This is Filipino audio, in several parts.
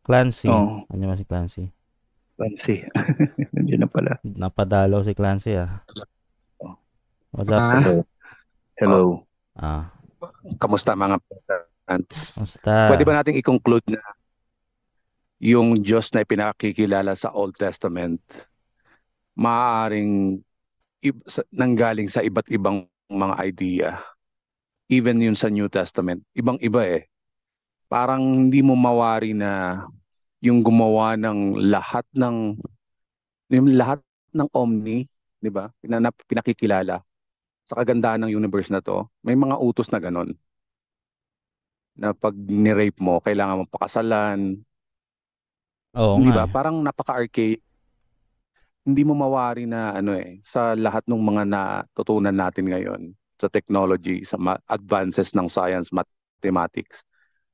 Clancy. Oo, Ano ba si Clancy? Clancy. Nandiyan na pala. Napadalaw si Clancy ah. Oh, What's up? Ah, hello. oh, Hello. Ah, kamusta mga Protestants? Pwede basta. ba nating i-conclude na yung Diyos na ipinakikilala sa Old Testament maaaring nanggaling sa iba't ibang mga idea, even yun sa New Testament, ibang-iba eh. Parang hindi mo mawari na yung gumawa ng lahat ng Omni, di ba? Pinakikilala sa kagandahan ng universe na to, may mga utos na ganon na pag ni-rape mo, kailangan mong pakasalan, Oo di nga ba? eh. Parang napaka-archaic, hindi mo mawari na ano eh, sa lahat ng mga natutunan natin ngayon sa technology, sa advances ng science, mathematics,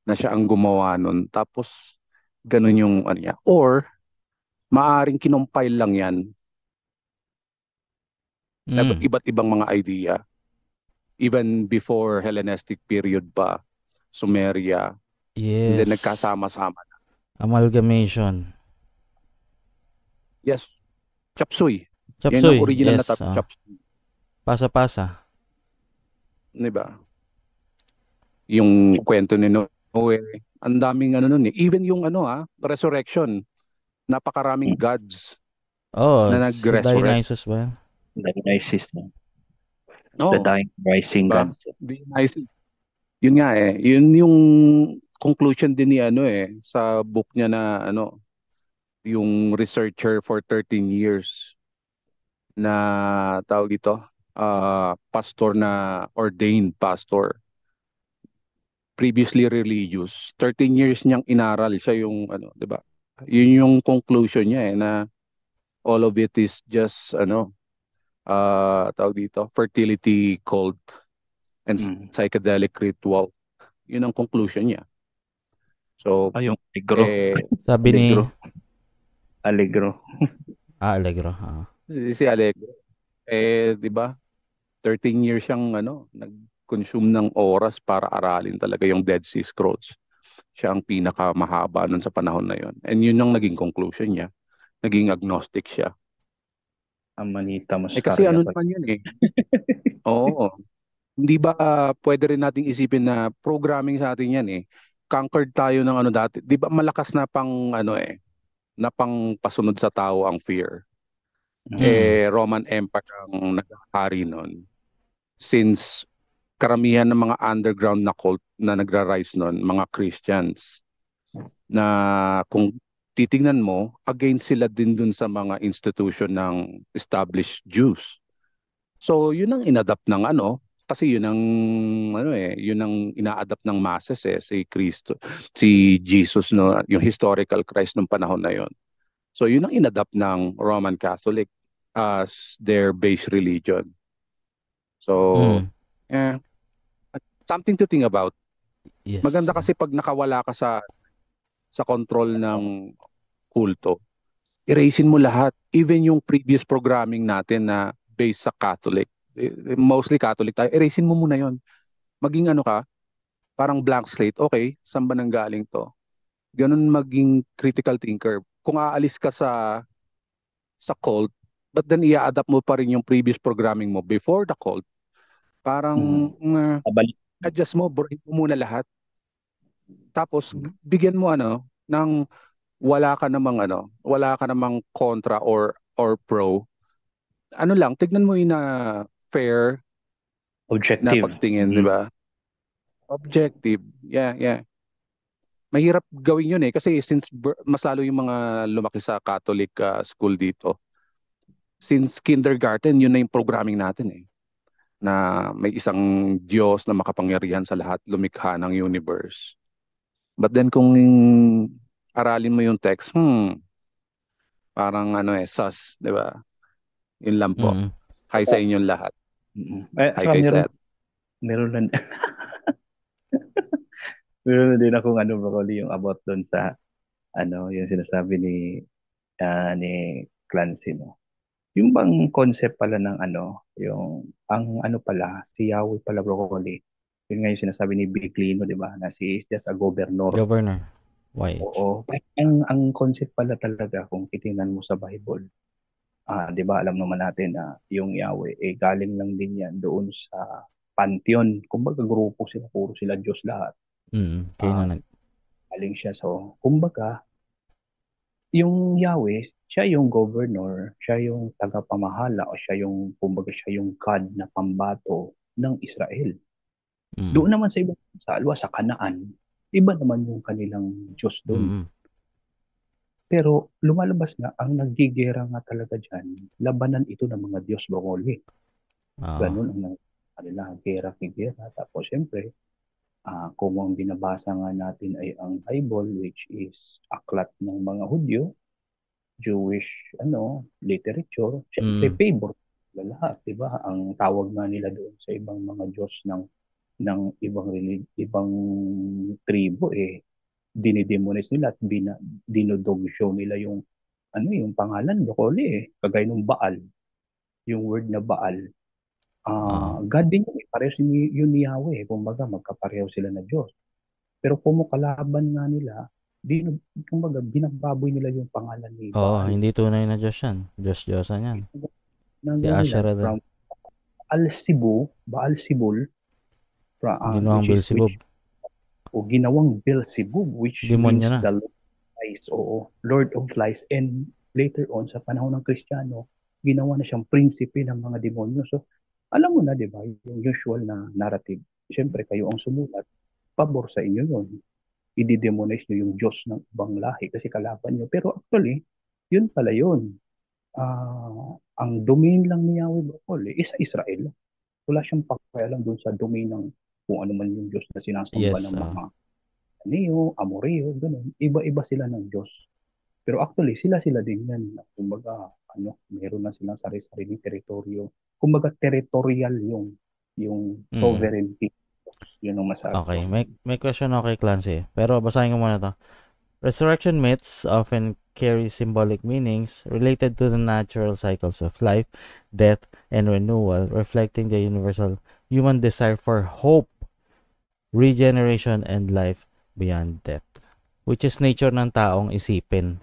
na siya ang gumawa nun. Tapos, ganun yung ano niya. Or, maaring kinompile lang yan sa Mm. iba't ibang mga idea. Even before Hellenistic period pa, Sumeria, and then Yes. nagkasama-sama. Amalgamation. Yes, chop suey. Yan ang Chapsuy. original na Yes. chop suey. Pasa-pasa. Di ba? Yung kwento ni Noe, ang daming ano nun eh. Even yung resurrection, napakaraming Hmm. gods Oh, na si nag-resurrect. Dionysus ba yan? Dionysus, no? The Oo, Dying Rising ba? Gods. Nice. Yun nga eh. Yun yung conclusion din ni sa book niya na yung researcher for 13 years na tawag dito, pastor na ordained pastor, previously religious. 13 years niyang inaral siya yung 'di ba? Yun yung conclusion niya na all of it is just tawag dito, fertility cult and Hmm. psychedelic ritual. Yun ang conclusion niya. So, Yung Allegro. eh, Sabi ni Allegro. Allegro. Allegro. si Allegro, 'di ba? 13 years siyang nag-consume ng oras para aralin talaga yung Dead Sea Scrolls. Siya ang pinakamahaba nun sa panahon na yon. And yun ang naging conclusion niya. Naging agnostic siya. Amanita Kasi Muscaria ano pa. naman yun eh. Oo. Hindi ba pwede rin nating isipin na programming sa atin yan eh. Conquered tayo ng dati. Di ba malakas na pang na pang pasunod sa tao ang fear. Hmm. Mm. Roman Empire ang naghahari nun. Since karamihan ng mga underground na cult na nagra-rise nun, mga Christians, na kung titingnan mo, against sila din dun sa mga institution ng established Jews. So, yun ang inadapt ng kasi yun ang yun ang ina-adapt ng masses si Kristo, si Jesus no, yung historical Christ ng panahon na yon. So, yun ang inadapt ng Roman Catholic as their base religion. So, Mm. eh, something to think about. Yes. Maganda kasi pag nakawala ka sa control ng kulto, erasin mo lahat. Even yung previous programming natin na based sa Catholic, mostly Catholic tayo, erasin mo muna yon. Maging ka, parang blank slate. Okay, saan ba nang galing to? Ganun maging critical thinker. Kung aalis ka sa cult, but then i-adapt mo pa rin yung previous programming mo before the cult, Hmm. parang Pabalik. adjust mo, break mo muna lahat. Tapos bigyan mo ng wala ka namang kontra or pro. Ano lang, tignan mo yung na fair na Objective. pagtingin, di Hmm. ba? Objective. Yeah, yeah. Mahirap gawin yun kasi since mas lalo yung mga lumaki sa Catholic school dito. Since kindergarten, yun na yung programming natin na may isang Diyos na makapangyarihan sa lahat, lumikha ng universe. But then kung aralin mo yung text, parang sus, di ba? Yun lang po. Mm. Hi sa inyong lahat. Hi Saka kay meron, Seth. meron na, meron na din akong broccoli yung about doon sa yung sinasabi ni Clancy, no? Yung bang concept pala ng yung ang pala, si Yahweh pala broccoli. Yun nga yung sinasabi ni Biglino, di ba? Na si is just a governor. Governor. YH. Oo. Ang concept pala talaga kung titingnan mo sa Bible, 'di ba alam naman natin na yung Yahweh galing lang din yan doon sa pantheon. Kumbaga grupo sila, puro sila Diyos lahat. Kayo Ah, na galing siya. So, kumbaga, yung Yahweh, siya yung governor, siya yung tagapamahala o siya yung kumbaga siya yung God na pambato ng Israel. Mm. Doon naman sa ibang bansa, alwa sa Kanaan, iba naman yung kanilang Diyos doon. Mm. Pero lumalabas nga, ang naggigera nga talaga dyan, labanan ito ng mga Diyos Bangoli. Oo. Ganun ang kanila, gera-gera. Tapos siyempre, kung ang binabasa nga natin ay ang Bible, which is aklat ng mga Hudyo, Jewish literature, siyempre Mm. favor sila lahat, 'di ba? Ang tawag nga nila doon sa ibang mga Diyos ng ibang tribo dinidemonize nila at dinodog show nila yung yung pangalan Bokoli kagaya ng Baal, yung word na Baal. Oo. God din yun, pareho yun ni Yahweh, kumbaga magkapareho sila na Diyos. Pero kumukalaban nga nila, kumbaga binababoy nila yung pangalan ni Oo, Baal. hindi tunay na Diyos yan. Diyos-Diyosan yan. Si Nanggawa nila Asherah din. from Baal-Sibul, Ginawang Beelzebub. ginawang Beelzebub, which means Demonyo na. the Lord of Lies, Lord of Lies. And later on, sa panahon ng Kristiyano, ginawa na siyang prinsipe ng mga demonyo. So, alam mo na, di ba, yung usual na narrative. Siyempre, kayo ang sumulat, pabor sa inyo yun. I-demonize nyo yung Diyos ng ibang lahi kasi kalaban nyo. Pero actually, yun pala yun. Ang domain lang ni Yahweh Bacol is sa Israel. Wala siyang pakialam doon sa domain ng kung ano man yung Diyos na sinasamba Yes. ng mga Neo, Amoreo, ganun. Iba-iba sila ng Diyos. Pero actually, sila-sila din yan. Kumbaga, meron na silang sarili-sariling teritoryo. Kumbaga, territorial yung sovereignty. Yun ang masabi Okay. ko. May question ako kay Clancy. Pero basahin ko muna to. Resurrection myths often carry symbolic meanings related to the natural cycles of life, death, and renewal, reflecting the universal human desire for hope, regeneration, and life beyond death. Which is nature ng taong isipin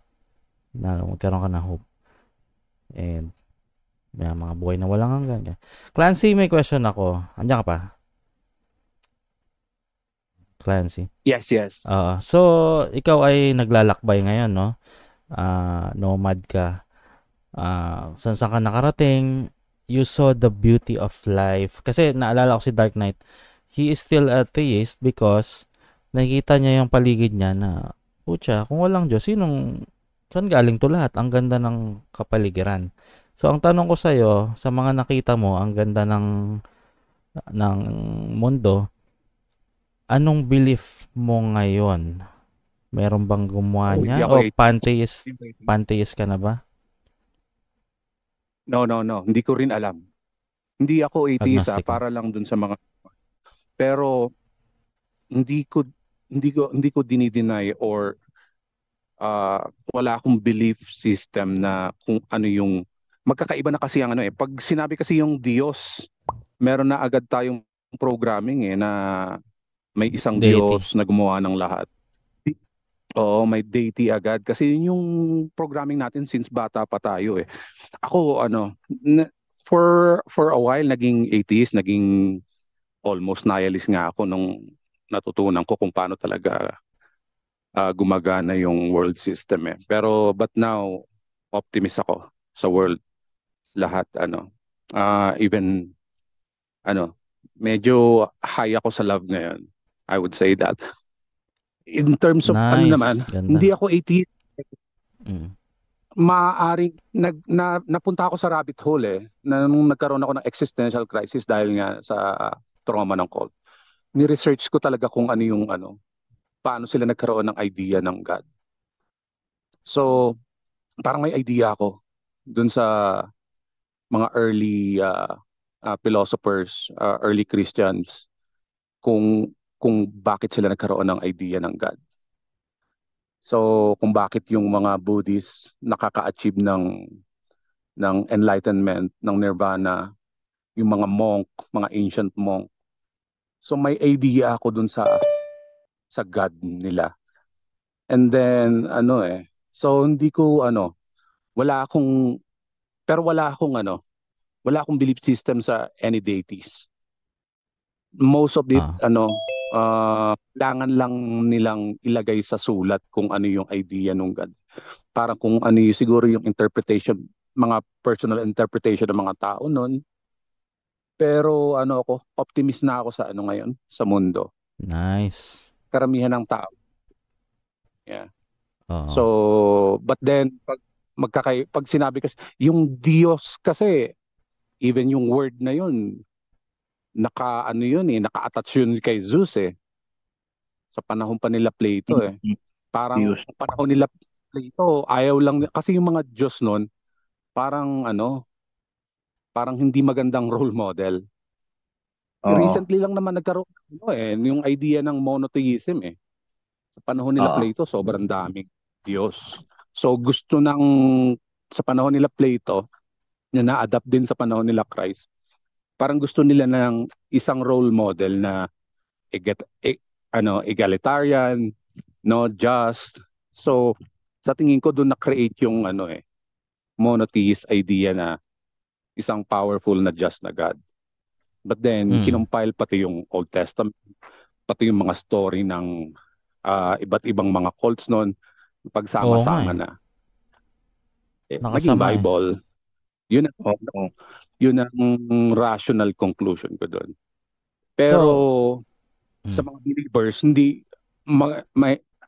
na magkaroon ka ng hope. And may mga buhay na walang hanggan. Clancy, may question ako. Andiyan ka pa? Clancy? Yes. So, ikaw ay naglalakbay ngayon, no? Nomad ka. Saan ka nakarating? You saw the beauty of life. Kasi naalala ko si Dark Knight. He is still atheist because nakikita niya yung paligid niya na, putya, kung walang Diyos, saan galing to lahat? Ang ganda ng kapaligiran. So, ang tanong ko sa'yo, sa mga nakita mo, ang ganda ng mundo, anong belief mo ngayon? Meron bang gumawa niya? O pantheist ka na ba? No. Hindi ko rin alam. Hindi ako atheist Agnostic. para lang dun sa mga. Pero hindi ko dinideny or wala akong belief system na kung ano yung magkakaiba na kasi ang pag sinabi kasi yung Diyos, meron na agad tayong programming na may isang Deity. Diyos na gumawa ng lahat. Oo, may deity agad kasi yun yung programming natin since bata pa tayo Ako for a while naging atheist, naging almost nihilist nga ako nung natutunan ko kung paano talaga gumagana yung world system Pero but now optimist ako sa world lahat even medyo high ako sa love ngayon. I would say that. In terms of Nice. naman, Ganda. hindi ako atheist. Mm. Maaaring napunta ako sa rabbit hole na nung nagkaroon ako ng existential crisis dahil nga sa trauma ng cult. Ni-research ko talaga kung ano yung paano sila nagkaroon ng idea ng God. So, parang may idea ako dun sa mga early philosophers, early Christians kung bakit sila nagkaroon ng idea ng God. So, kung bakit yung mga Buddhists nakaka-achieve ng enlightenment, ng nirvana, yung mga monk, mga ancient monk. So, may idea ako dun sa God nila. And then so hindi ko wala akong wala akong belief system sa any deities. Most of it Ah, kailangan lang nilang ilagay sa sulat kung ano yung idea nung God. Parang kung ano yung siguro yung interpretation, mga personal interpretation ng mga tao noon. Pero ako, optimist na ako sa ngayon, sa mundo. nice. Karamihan ng tao. Yeah. Oo. So, but then pag sinabi kasi yung Diyos kasi, even yung word na yun, naka-attach yun kay Zeus sa panahon pa nila Plato Parang Views. panahon nila Plato, ayaw lang kasi yung mga Diyos noon, parang parang hindi magandang role model. Oo. Recently lang naman nagkaroon yung idea ng monotheism Sa panahon nila Oo. Plato, sobrang daming Diyos. So sa panahon nila Plato, na na-adapt din sa panahon nila Christ, parang gusto nila ng isang role model na egat, e, egalitarian, no, just. So sa tingin ko doon na-create yung monotheist idea na isang powerful na just na God. But then Mm. kinumpile pati yung Old Testament, pati yung mga story ng iba't ibang mga cults noon, Oo nga pagsama-sama eh. na. Naging Nakasama eh. Bible. Yun ang, Oo. yun ang rational conclusion ko doon. Pero So, sa mm, mga believers, hindi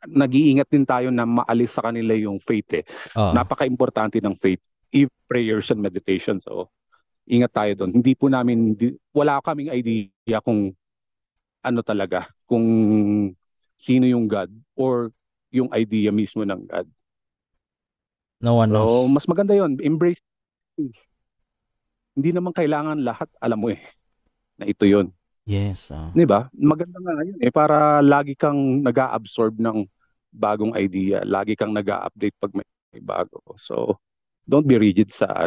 nag-iingat din tayo na maalis sa kanila yung faith oo. Napaka-importante ng faith, prayers and meditation. So, ingat tayo doon. Wala kaming idea kung ano talaga, kung sino yung God or yung idea mismo ng God. No one So, knows. mas maganda yon, embrace. Hindi naman kailangan lahat alam mo na ito yon. Yes. 'Di ba? Maganda nga yun para lagi kang nag-a-absorb ng bagong idea, lagi kang nag-a-update pag may bago. So, don't be rigid sa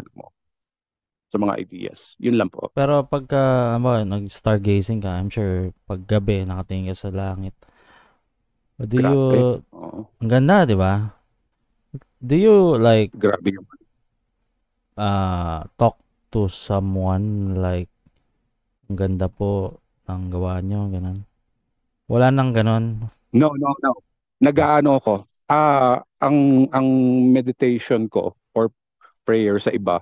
sa mga ideas. Yun lang po. Pero pagka nag-stargazing ka, I'm sure pag gabi nakatingin ka sa langit. Do you Grabe. Oo. Ang ganda, 'di ba? Do you like Grabe yung talk to someone like ang ganda po ng gawa nyo, ganun? Wala nang ganun. No. Nag-aano ako. Ang meditation ko or prayer sa iba,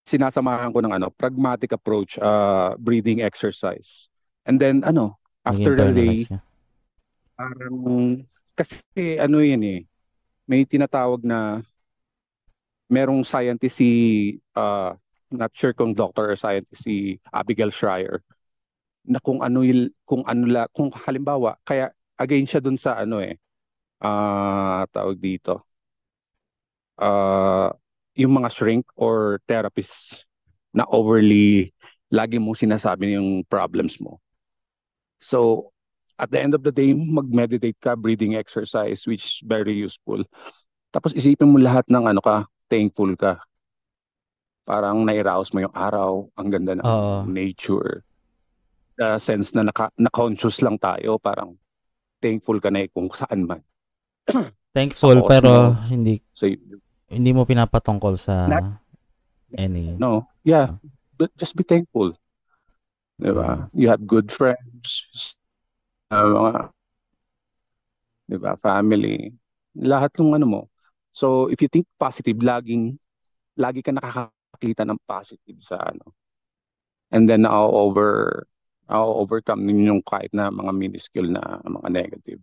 sinasamahan ko ng pragmatic approach, breathing exercise. And then after the Nag-internalize day, ka. parang kasi yan may tinatawag na merong scientist not sure kung doctor or scientist, si Abigail Schreier, na kung halimbawa, kaya again siya dun sa tawag dito, yung mga shrink or therapists na overly lagi mong sinasabi yung problems mo. So, at the end of the day, mag-meditate ka, breathing exercise, which is very useful. Tapos isipin mo lahat ng thankful ka. Parang nai-rouse mo yung araw, ang ganda ng Oo. nature. The sense na na-conscious lang tayo, parang thankful ka na kung saan man. Sa Thankful pero cosmos, sa hindi mo pinapatungkol sa not, any. yeah, but just be thankful. Diba? You have good friends, mga, diba, family, lahat ng mo. So, if you think positive, lagi ka nakakakita ng positive sa and then overcome ninyo yung kahit na mga minuscule na mga negative.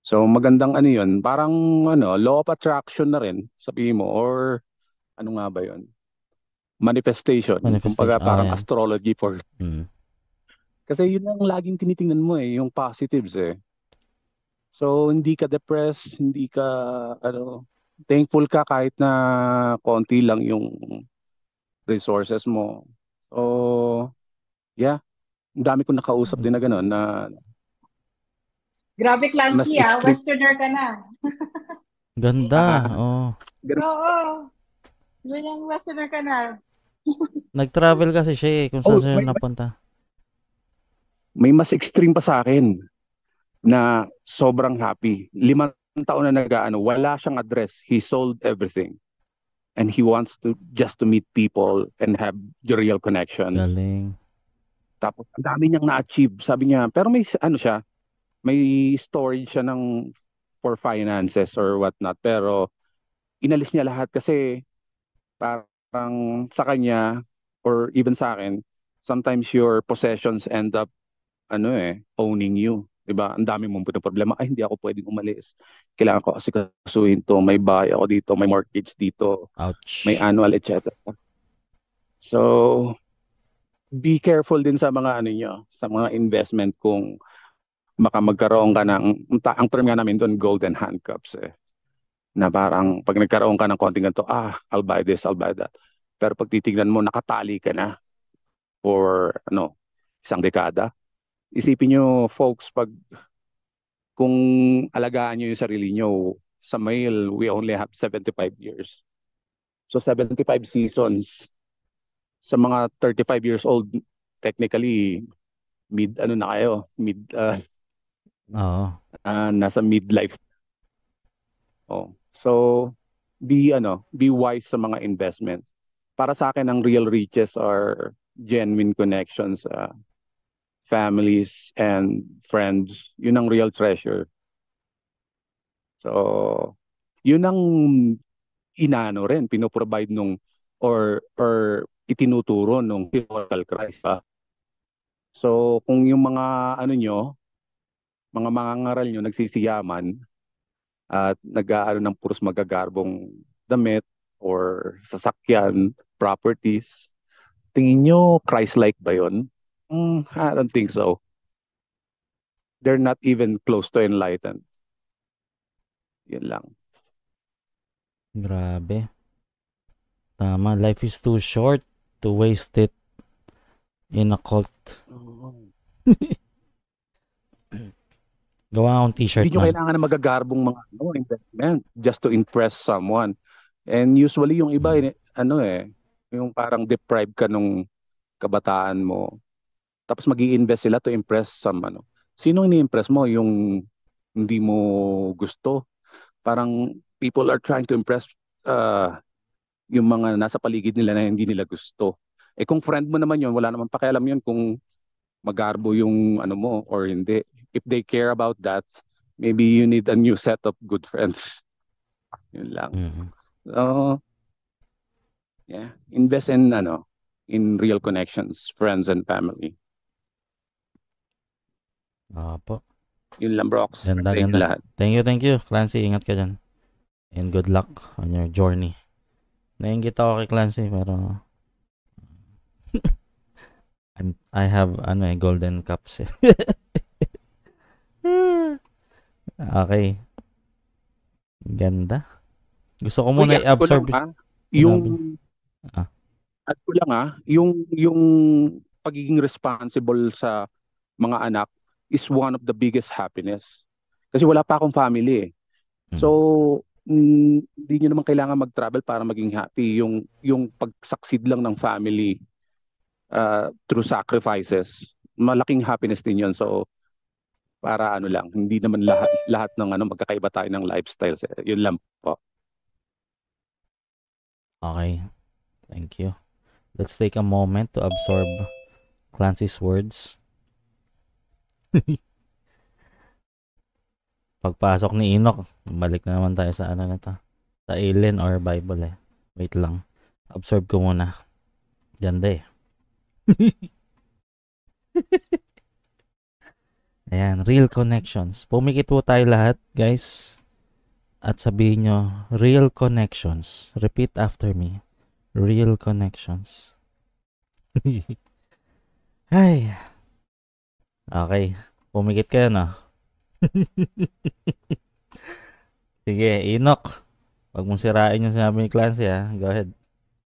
So magandang yun, parang law of attraction na rin, sabihin mo, or ano nga ba yun? Manifestation. Kumbaga Manifestation. parang Yan. astrology for... Mm. Kasi yun ang laging tinitingnan mo yung positives So hindi ka depressed, hindi ka thankful ka kahit na konti lang yung resources mo. So yeah, ang dami kong nakausap din na gano'n na Grabe, mas Clancy, extreme. Westerner ka na. Ganda. Oo. Yung Westerner ka na. Nag-travel kasi siya kung saan siya napunta. May mas extreme pa sa akin. na sobrang happy. 5 taon na wala siyang address. He sold everything. And he wants to just to meet people and have the real connections. Galing. Tapos ang dami niyang na-achieve. Sabi niya, pero may may storage siya for finances or whatnot. Pero inalis niya lahat kasi parang sa kanya or even sa akin, sometimes your possessions end up owning you. Diba? Ang dami mong problema. Ay, hindi ako pwedeng umalis. Kailangan ko kasi kasuhin to. May bahay ako dito. May mortgage dito. Ouch. May annual, etc. So, be careful din sa mga sa mga investment kung baka magkaroon ka ang term nga namin doon, golden handcuffs na parang pag nagkaroon ka ng konting ganito, I'll buy this, I'll buy that. Pero pag titignan mo, nakatali ka na for isang dekada. Isipin nyo, folks, kung alagaan nyo yung sarili nyo, sa male, we only have 75 years. So 75 seasons. Sa mga 35 years old, technically, nasa midlife. So, be wise sa mga investments. Para sa akin, ang real riches are genuine connections, families and friends. Yun ang real treasure. So, yun ang pinoprovide or itinuturo nung historical Christ. So, kung yung mga mga mangangaral nyo nagsisiyaman at nag-aano ng puros magagarbong damit or sasakyan, properties, tingin nyo Christ-like ba yun? I don't think so. They're not even close to enlightened. Yun lang. Grabe. Tama. Life is too short to waste it in a cult. Gawa akong t-shirt Hindi nyo kailangan na magagarbong mga investment just to impress someone. And usually yung iba, yung parang deprived ka nung kabataan mo. Tapos mag-i-invest sila to impress Sino ini-impress mo? Yung hindi mo gusto? Parang people are trying to impress yung mga nasa paligid nila na hindi nila gusto. Kung friend mo naman yun, wala naman pakialam yun kung magarbo yung mo or hindi. If they care about that, maybe you need a new set of good friends. Yun lang. So, yeah. Invest in real connections, friends and family. Opo. Yun lang, Brox. Ganda. Lahat. Thank you, Clancy. Ingat ka dyan. And good luck on your journey. Nainggit ako kay Clancy, pero I have golden cups. Okay. Ganda. Gusto ko muna i-absorb. At ko lang yung pagiging responsible sa mga anak is one of the biggest happiness. Kasi wala pa akong family . So, hindi nyo naman kailangan mag-travel para maging happy. Yung pag-succeed lang ng family through sacrifices, malaking happiness din yun. So, para lang, hindi naman lahat ng magkakaiba tayo ng lifestyles. Yun lang po. Okay. Thank you. Let's take a moment to absorb Clancy's words. Pagpasok ni Enoch, balik na naman tayo sa na to. Sa Alien or Bible . Wait lang. Absorb ko muna. Ganda . Ayan, real connections. Pumikit po tayo lahat, guys. At sabihin nyo, real connections. Repeat after me. Real connections. Ay. Okay. Pumikit kayo, no? Sige, Enoch. Wag mong sirain yung sinabi ni Clancy, Go ahead.